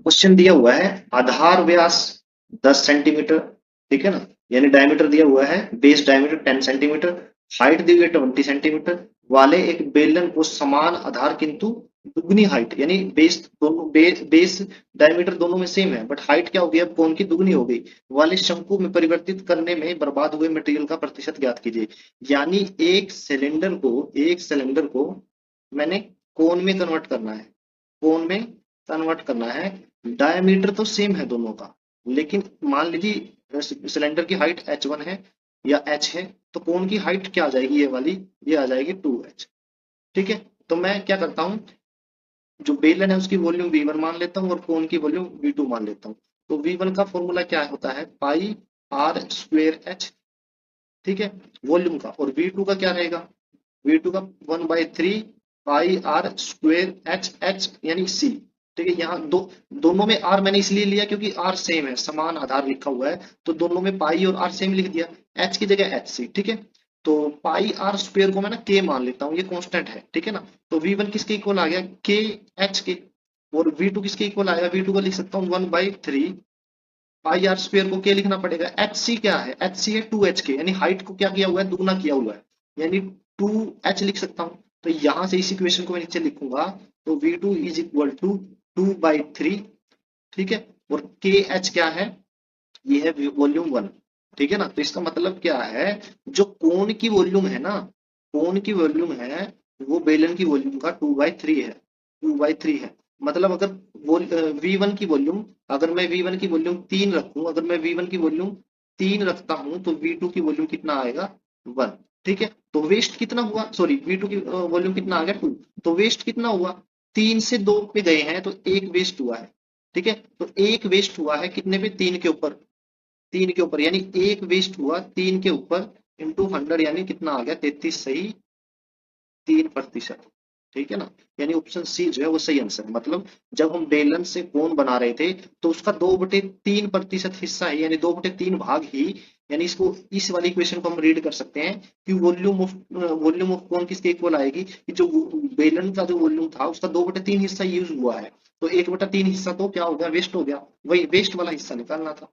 Question दिया हुआ है आधार व्यास 10 सेंटीमीटर, ठीक है ना, यानी डायमीटर दिया हुआ है, बेस डायमीटर 10 सेंटीमीटर, हाइट दी हुई है 20 सेंटीमीटर वाले एक बेलन को समान आधार किंतु दुगनी हाइट, यानी बेस दोनों बेस डायमीटर दोनों में सेम है बट हाइट क्या हो गई, अब कोण की दुगनी हो गई, वाले शंकु में परिवर्तित करने में बर्बाद हुए मटेरियल का प्रतिशत ज्ञात कीजिए। यानी एक सिलेंडर को मैंने कोण में कन्वर्ट करना है, कोण में कन्वर्ट करना है। डायमीटर तो सेम है दोनों का, लेकिन मान लीजिए सिलेंडर की हाइट h1 है या h है, तो कोण की हाइट क्या आ जाएगी, ये वाली, ये आ जाएगी 2h। ठीक है, तो मैं क्या करता हूँ, जो बेलन है उसकी वॉल्यूम v1 मान लेता हूँ और कोण की वॉल्यूम v2 मान लेता हूँ। तो v1 का फॉर्मूला क्या होता है, पाई आर स्क्वेयर एच, ठीक है, वॉल्यूम का। और v2 का क्या रहेगा, v2 का 1/3 पाई आर स्क्वेयर एच एच यानी c। ठीक है, यहाँ दोनों में r मैंने इसलिए लिया क्योंकि r सेम है, समान आधार लिखा हुआ है, तो दोनों में पाई और r सेम लिख दिया, h की जगह एच सी। ठीक है, तो पाई आर स्क्वेयर को मैं ना k मान लेता हूँ, ये कांस्टेंट है, ठीक है ना। तो v1 किसके इक्वल आ गया, k h के। और v2 किसके इक्वल आएगा, v2 को लिख सकता हूँ 1/3 पाई आर स्क्वेयर को क्या लिखना पड़ेगा, एच सी क्या है, एच सी है 2h के, यानी हाइट को क्या किया हुआ है, दुगना किया हुआ है, यानी 2h लिख सकता हूँ। तो यहां से इस इक्वेशन को मैं नीचे लिखूंगा, तो v2 इज इक्वल टू 2/3, ठीक है। और के एच क्या है, ये है वॉल्यूम 1, ठीक है ना। तो इसका मतलब क्या है, जो कोण की वॉल्यूम है ना, कोण की वॉल्यूम है वो बेलन की वॉल्यूम का 2/3 है, 2/3 है। मतलब अगर V1 की वॉल्यूम, अगर मैं V1 की वॉल्यूम 3 रखूं, अगर मैं V1 की वॉल्यूम 3 रखता हूं तो V2 की वॉल्यूम कितना आएगा, 1। ठीक है, तो वेस्ट कितना हुआ, सॉरी V2 की वॉल्यूम कितना आ गया 2, तो वेस्ट कितना हुआ, 3 से 2 पे गए हैं तो एक वेस्ट हुआ है। ठीक है, तो एक वेस्ट हुआ है कितने पे, 3 के ऊपर, 3 के ऊपर, यानी एक वेस्ट हुआ 3 के ऊपर इंटू 100, यानी कितना आ गया 33 सही 3%। ठीक है ना, यानी ऑप्शन सी जो है वो सही आंसर है। मतलब जब हम बेलन से कोण बना रहे थे तो उसका 2/3% हिस्सा ही, यानी 2/3 भाग ही, यानी इसको, इस वाली इक्वेशन को हम रीड कर सकते हैं कि वॉल्यूम ऑफ कोण किसके इक्वल आएगी, कि जो बेलन का जो वॉल्यूम था उसका 2/3 हिस्सा यूज हुआ है, तो 1/3 हिस्सा तो क्या हो गया, वेस्ट हो गया, वही वेस्ट वाला हिस्सा निकालना था।